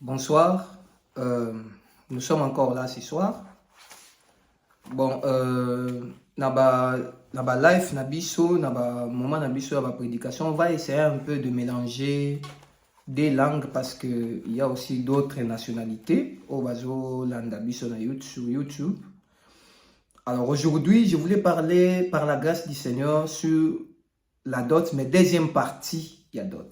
Bonsoir, nous sommes encore là ce soir. Bon, na ba live na biso, na ba moment na biso, na ba prédication, on va essayer un peu de mélanger des langues parce que il y a aussi d'autres nationalités au bazo landa biso na YouTube, sur YouTube. Alors aujourd'hui, je voulais parler par la grâce du Seigneur sur la dot, mais deuxième partie, il y a dot.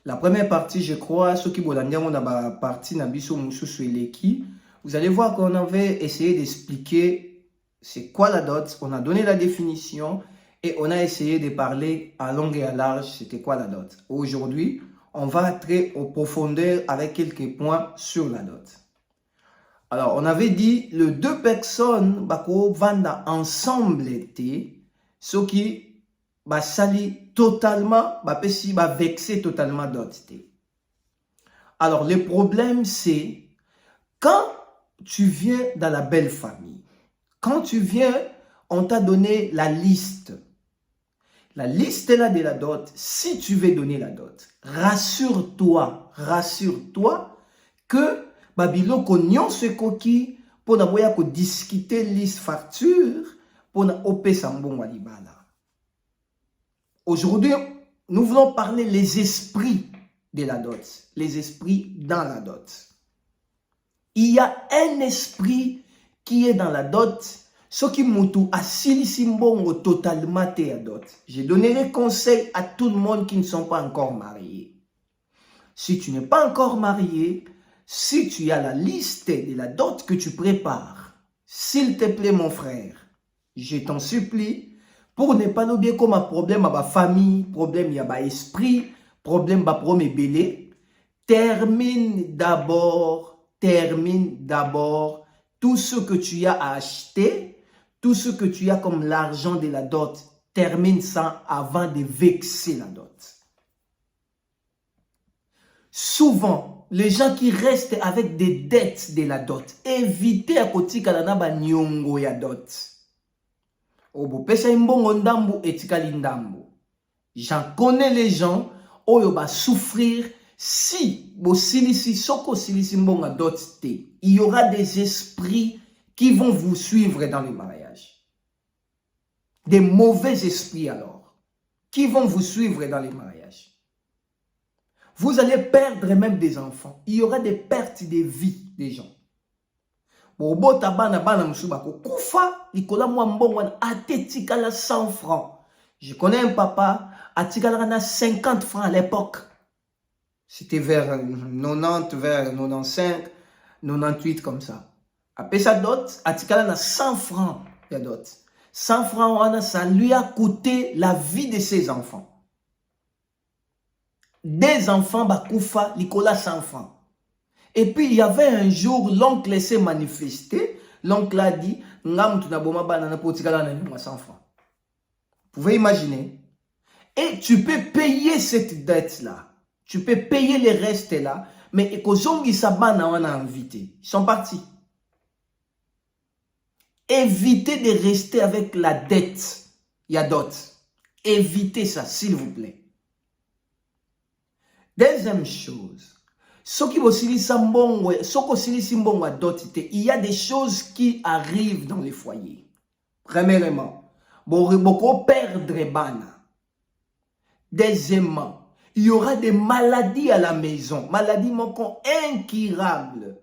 La première partie, je crois, ceux qui ont la partie Nabiso Moussou Eleki, vous allez voir qu'on avait essayé d'expliquer c'est quoi la dot, on a donné la définition et on a essayé de parler à long et à large c'était quoi la dot. Aujourd'hui, on va entrer en profondeur avec quelques points sur la dot. Alors, on avait dit les deux personnes bako vanda ensemble étaient ceux qui sali totalement, pesi vexé totalement d'autres. Alors, le problème, c'est quand tu viens dans la belle famille, quand tu viens, on t'a donné la liste. La liste là de la dot, si tu veux donner la dot, rassure-toi que Babiloko nyon se koki pour na boya ko discuter liste facture pour na opé sambon walibala. Aujourd'hui, nous voulons parler les esprits de la dot, les esprits dans la dot. Il y a un esprit qui est dans la dot, ce qui moutou a silisimbongo totalement te dot. Je donnerai conseil à tout le monde qui ne sont pas encore mariés. Si tu n'es pas encore marié, si tu as la liste de la dot que tu prépares, s'il te plaît mon frère, je t'en supplie, pour ne pas oublier comme un problème à ma famille, problème à ma esprit, problème à mes belé, termine d'abord tout ce que tu as à acheter, tout ce que tu as comme l'argent de la dot, termine ça avant de vexer la dot. Souvent, les gens qui restent avec des dettes de la dot, évitez à côté kalana ba nyongo ya dot. J'en connais les gens qui vont souffrir si il y aura des esprits qui vont vous suivre dans le mariage. Des mauvais esprits alors, qui vont vous suivre dans le mariage. Vous allez perdre même des enfants. Il y aura des pertes de vie des gens. Je connais un papa, a 50 francs à l'époque. C'était vers 90, vers 95, 98 comme ça. Après sa dot, a 100 francs de dot. 100 francs, ça lui a coûté la vie de ses enfants. Des enfants, Bakoufa, Nicolas 100 francs. Et puis, il y avait un jour, l'oncle s'est manifesté. L'oncle a dit, vous pouvez imaginer. Et tu peux payer cette dette-là. Tu peux payer les restes là. Mais Ekozongi Sabana, on a invité. Ils sont partis. Évitez de rester avec la dette. Il y a d'autres. Évitez ça, s'il vous plaît. Deuxième chose. Il y a des choses qui arrivent dans les foyers. Premièrement, beaucoup perdre bana. Deuxièmement, il y aura des maladies à la maison, maladies incurables.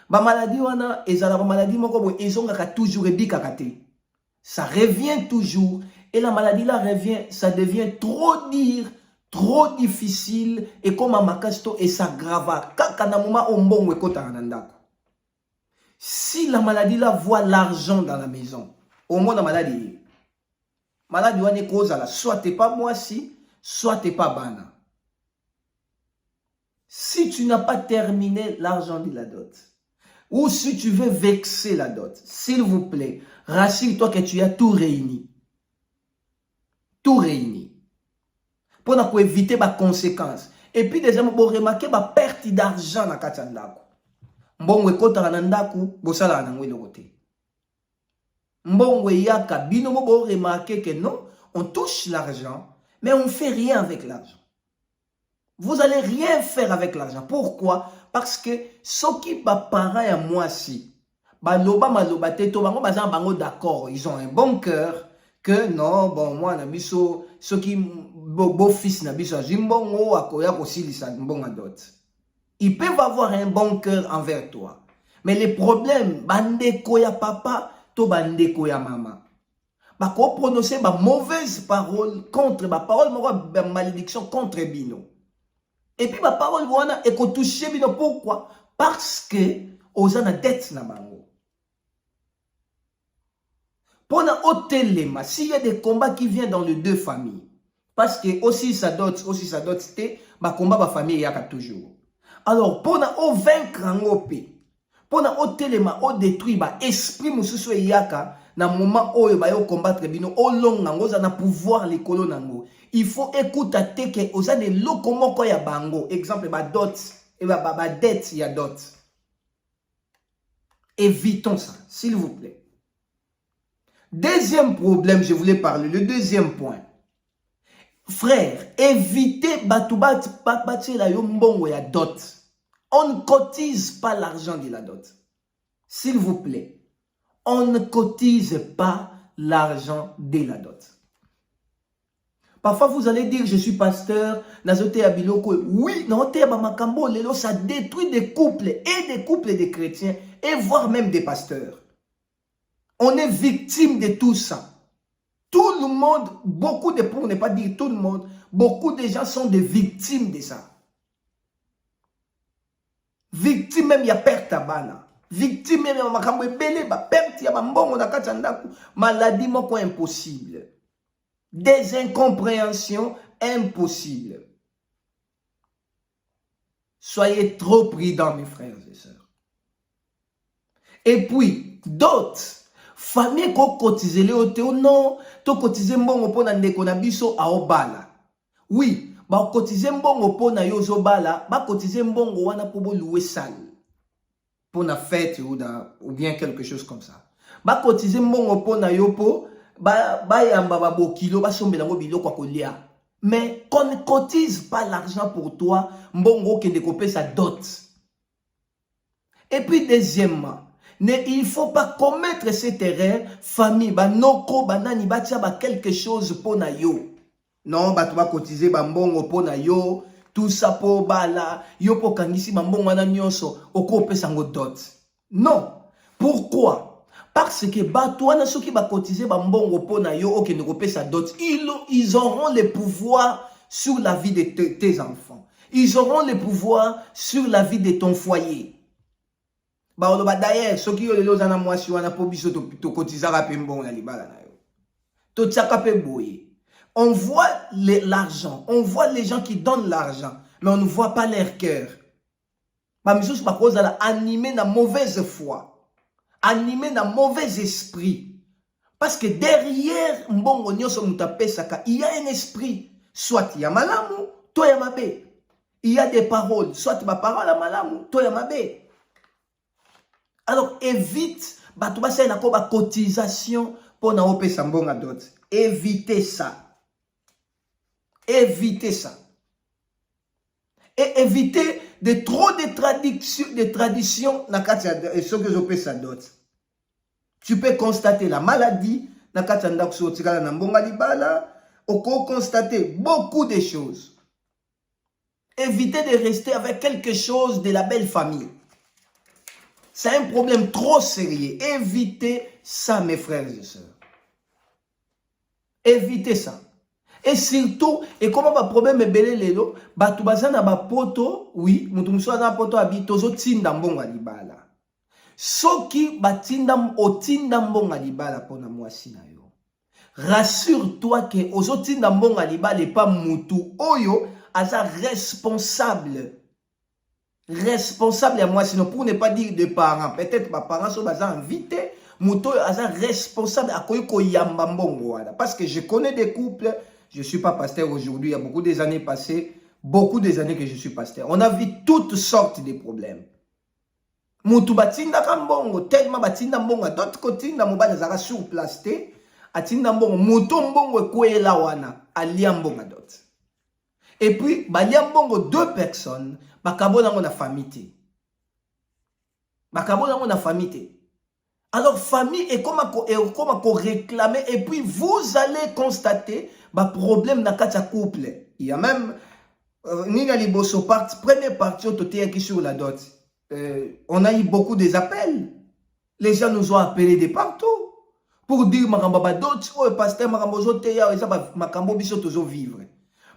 Maladie toujours ça revient toujours et la maladie là revient, ça devient trop dur. Trop difficile et comme un makasto et ça grave. Si la maladie là voit l'argent dans la maison, au moins la maladie. Maladie on est cause là, soit t'es pas moi si, soit t'es pas bana. Si tu n'as pas terminé l'argent de la dot, ou si tu veux vexer la dot, s'il vous plaît, rassure-toi que tu as tout réuni. Tout réuni. Pour éviter les conséquences. Et puis, deuxièmement, vous remarquez la perte d'argent dans le ndako. Mbongwe kota na ndaku, bosala na ngwe lokote. Mbongwe yaka, bino mo remarquez que non, on touche l'argent, mais on ne fait rien avec l'argent. Vous allez rien faire avec l'argent. Pourquoi? Parce que ceux qui ba parents à moi si baloba maloba teto bango bazan bango d'accord, ils ont un bon cœur que non bon moi na biso ceux qui beau fils na biso jimbongo akoya kosilisa mbonga dot. Ils peuvent avoir un bon cœur envers toi. Mais les problèmes bandeko ya papa to bandeko ya maman. Bako prononcer ba mauvaise parole contre ba parole ba malédiction contre bino. Et puis ma parole wana eko toucher bino pourquoi? Parce que ozana dette na bango. Pona otelema, s'il y a des combats qui viennent dans les deux familles, parce que aussi ça dote c'était ba combat ba famille yaka toujours. Alors pona o vaincre ngope, pona otelema o détruire ba esprit mususu yaka na moment oyo ba yo combattre bino o long nango za na pouvoir likolo nango. Il faut écouter que oza de lokomoko ya bango, exemple ba dot et ba dette ya dot. Évitons ça, s'il vous plaît. Deuxième problème, je voulais parler, le deuxième point. Frère, évitez batoubat bati la yo mbongo ya dot. On ne cotise pas l'argent de la dot. S'il vous plaît, on ne cotise pas l'argent de la dot. Parfois, vous allez dire, je suis pasteur, nazote ya biloko. Oui, nazote ya makambo lelo, ça détruit des couples de chrétiens, et voire même des pasteurs. On est victime de tout ça. Tout le monde, beaucoup de, pour ne pas dire tout le monde, beaucoup de gens sont des victimes de ça. Victime même, il y a perte à bana. Victime même, il y a makambo ebele, perte, il y a mbongo na kati ndaku, maladie moko impossible. Des incompréhensions impossibles. Soyez trop prudents, mes frères et sœurs. Et puis, d'autres, famille ko cotiser le oteo non, to cotiser mbongo pona ndeko na biso a obala. Oui, ba cotiser mbongo pona yo zobala, ba cotiser mbongo wana po bo louer salle. Pona fête ou bien quelque chose comme ça. Ba cotiser mbongo pona yo po ba yamba ba bokilo ba sombela ngo biloko kolia. Mais qu'on ne cotise pas l'argent pour toi, mbongo kende kopesa dot. Et puis deuxièmement, il ne faut pas commettre cette erreur, famille, ba noko, ba nani, ba tia ba quelque chose pour na yo. Non, ba tu vas cotiser ba mbongo pour na yo, tout ça pour bala, yo po kangisi ba mbongo na nyonso, oko pesa ngo dot. Non. Pourquoi? Parce que ba toi na soki ba cotiser ba mbongo pour na yo, ok ne pesa dot, ils auront le pouvoir sur la vie de tes enfants. Ils auront le pouvoir sur la vie de ton foyer. D'ailleurs, ceux qui ont les lois en moi, si on a pas besoin de cotiser à Pembon, on voit l'argent, on voit les gens qui donnent l'argent, mais on ne voit pas leur cœur. Mais je suis animé dans mauvaise foi, animé dans mauvais esprit. Parce que derrière, il y a un esprit. Soit il y a malamu, toi il y a mabé. Il y a des paroles, soit ma parole à malamu, toi il y a mabé. Alors, évite, c'est la cotisation pour na opé sambonga dot. Évitez ça. Évitez ça. Et évitez de trop de traditions na katia ce que opé sa dot. Tu peux constater la maladie na katia ndakso tikala na mbonga libala, oko constater beaucoup de choses. Évitez de rester avec quelque chose de la belle famille. C'est un problème trop sérieux. Évitez ça, mes frères et sœurs. Évitez ça. Et surtout, et comment le problème est belé lelo, batu bazana ba poto, oui, mutumso na poto habito zo tinda mbonga libala. Soki batinda otinda mbonga libala pona mwasi na yo. Rassure-toi que ozo tinda mbonga libala et pas mutu oyo aza responsable. Responsable à moi, sinon pour ne pas dire de parents, peut-être mes parents sont invités, Mouto est responsable à parce que je connais des couples, je ne suis pas pasteur aujourd'hui, il y a beaucoup des années passées, beaucoup des années que je suis pasteur. On a vu toutes sortes de problèmes. Moutou batinda kambongo, tellement batinda mbongo, d'autres côtés, na mobile zara sur place, atinda mbongo, moutou mbongo kwe la wana, aliambonga dot. Et puis, baliambongo deux personnes, bakabona na famille. Makabo nango na famille. Alors, famille est comme à réclamer, et puis vous allez constater bah problème dans le couple. Il y a même Nina Liboso première partie qui sur la dot. On a eu beaucoup des appels. Les gens nous ont appelés de partout pour dire Makamba dot, oh pasteur Makambozo teya, et ça Makambo biso tozo vivre.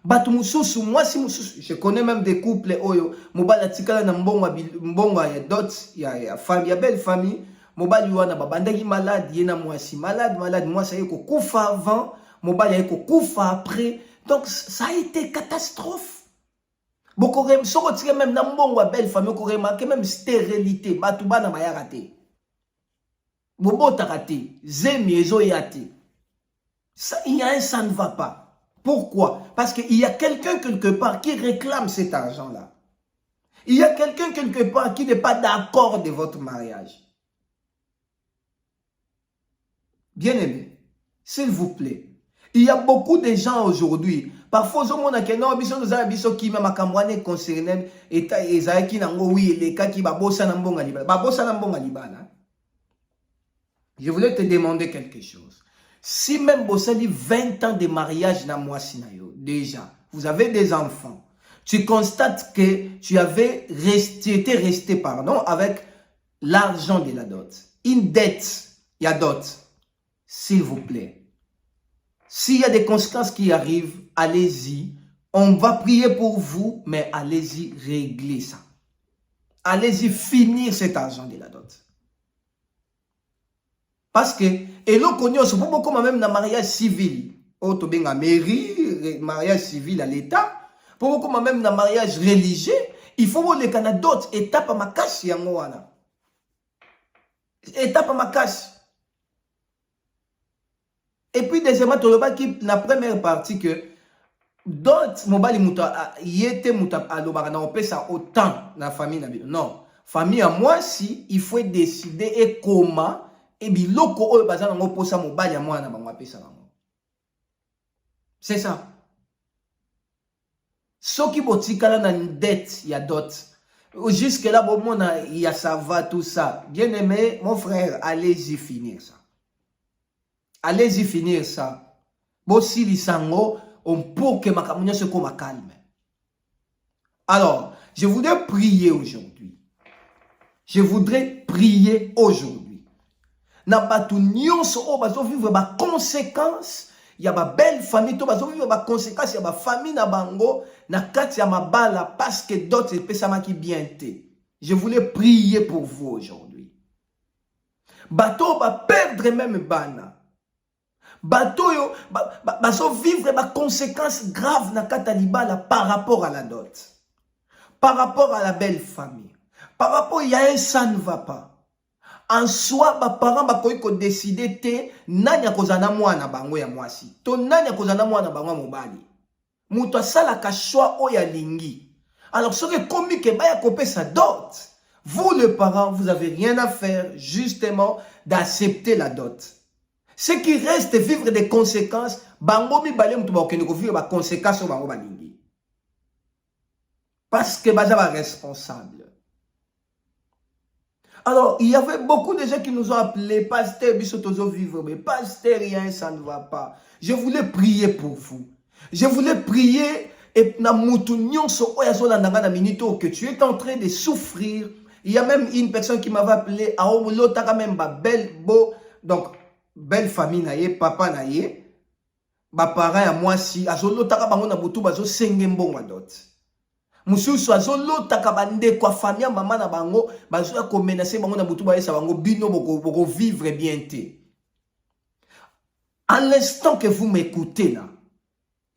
Batu mususu, moi si mususu, je connais même des couples oyo, mobala tikala na mbonga ya dot, ya famille, ya belle famille. Mobali wana babandaki malade, yena mwasi malade, moi ça y est kufa avant, mobali yeko kufa après. Donc ça a été catastrophe. Beaucoup même na mbongo belle famille ko remarquer même stérilité, batu bana baya raté. Bobota raté, zemi ezo yate. Ça ça ne va pas. Pourquoi? Parce qu'il y a quelqu'un quelque part qui réclame cet argent-là. Il y a quelqu'un quelque part qui n'est pas d'accord de votre mariage. Bien-aimé, s'il vous plaît, il y a beaucoup de gens aujourd'hui. Parfois, on a que non, biso nous a biso qui même akamwane concerné et ezaki nango oui les cas qui babosa na mbonga libana. Babosa na mbonga libana. Je voulais te demander quelque chose. Si même bossali 20 ans de mariage na mwasi na yo, déjà, vous avez des enfants. Tu constates que tu étais resté pardon avec l'argent de la dot. Une dette, il y a dot. S'il vous plaît, s'il y a des conséquences qui arrivent, allez-y. On va prier pour vous, mais allez-y régler ça. Allez-y finir cet argent de la dot. Parce que, et l'on connaît, c'est beaucoup même dans le mariage civil. Auto bien à mairie, mariage civil à l'État. Pour beaucoup même dans le mariage religieux, il faut que les Canadiens étape à ma cache, yangoana. Étape à ma cache. Et puis, deuxièmement, la première partie que d'autres mobile yete muta alobaka na opesa autant na famille na bino. Non, famille à moi si il faut décider et comment et biloko oyo bazana ngo posa mobile ya mwana bango apesa bango. C'est ça. Soki botikala na dette ya dot. Jusque là bon mona ya ça va tout ça. Bien aimé mon frère, allez-y finir ça. Allez-y finir ça. Bossi lisango, on peut que ma communion se comme calme. Alors, je voudrais prier aujourd'hui. Je voudrais prier aujourd'hui. Na batu nyonso o bazo vivre ba conséquence, ya ba belle famille to bazo vivre ba conséquence ya ba famille na bango na kati ya mabala parce que d'autres pesama ki bien té. Je voulais prier pour vous aujourd'hui. Bato ba perdre même bana. Bato yo bazo vivre ba conséquences graves na katalibala par rapport à la dot. Par rapport à la belle famille. Par rapport à un ça ne va pas. En soi, ba parents ba ko décider te nani akozana mwana bango ya mwasi. To nani akozana mwana bango mobali. Muto sala ka choix o ya lingi. Alors ce que comme que ba ya kopé sa dot. Vous les parents, vous avez rien à faire justement d'accepter la dot. Ce qui reste vivre des conséquences, bango mi balé muto ba okende ko vivre ba conséquences o bango balingi. Parce que baza ba responsable. Alors, il y avait beaucoup de gens qui nous ont appelés, pasteur Bissotozo vivre, mais pasteur, rien, ça ne va pas. Je voulais prier pour vous. Je voulais prier et que tu es en train de souffrir. Il y a même une personne qui m'avait appelé, donc, belle famille, naye, papa, naye, parents à moi si, azolotaka bango na butu bazo sengembo dot. Mususu azolotaka bande kwa famille mama na bango bazo ko menacer bango na butu ba esa bango bino boko vivre bien té. À l'instant que vous m'écoutez là,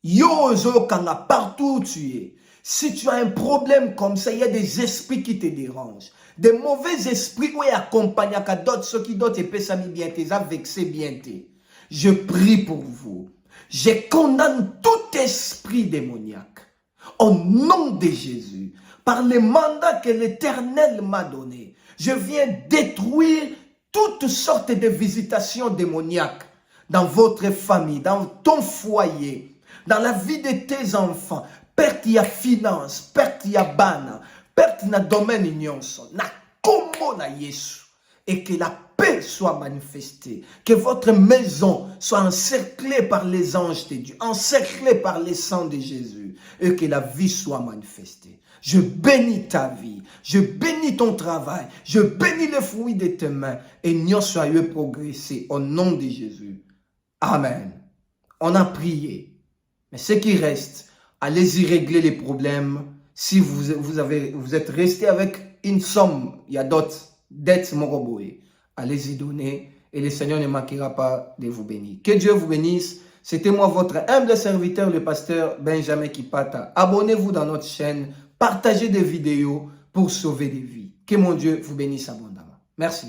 yo zo kanga partout où tu es. Si tu as un problème comme ça, il y a des esprits qui te dérangent. Des mauvais esprits où accompagnent à d'autres, ceux qui d'autres et pesami bien té, ça vexé bien té. Je prie pour vous. Je condamne tout esprit démoniaque. Au nom de Jésus, par les mandats que l'Éternel m'a donnés, je viens détruire toutes sortes de visitations démoniaques dans votre famille, dans ton foyer, dans la vie de tes enfants. Perte ya finance, perte ya bana, perte na domaine nyonso. Na kombo na Yesu. Et que la paix soit manifestée. Que votre maison soit encerclée par les anges de Dieu, encerclée par les sangs de Jésus. Et que la vie soit manifestée. Je bénis ta vie. Je bénis ton travail. Je bénis le fruit de tes mains. Et nous soyons progressés au nom de Jésus. Amen. On a prié. Mais ce qui reste, allez-y régler les problèmes. Si vous êtes resté avec une somme, il y a d'autres dettes moroboé. Allez-y donner et le Seigneur ne manquera pas de vous bénir. Que Dieu vous bénisse. C'était moi votre humble serviteur, le pasteur Benjamin Kipata. Abonnez-vous dans notre chaîne. Partagez des vidéos pour sauver des vies. Que mon Dieu vous bénisse abondamment. Merci.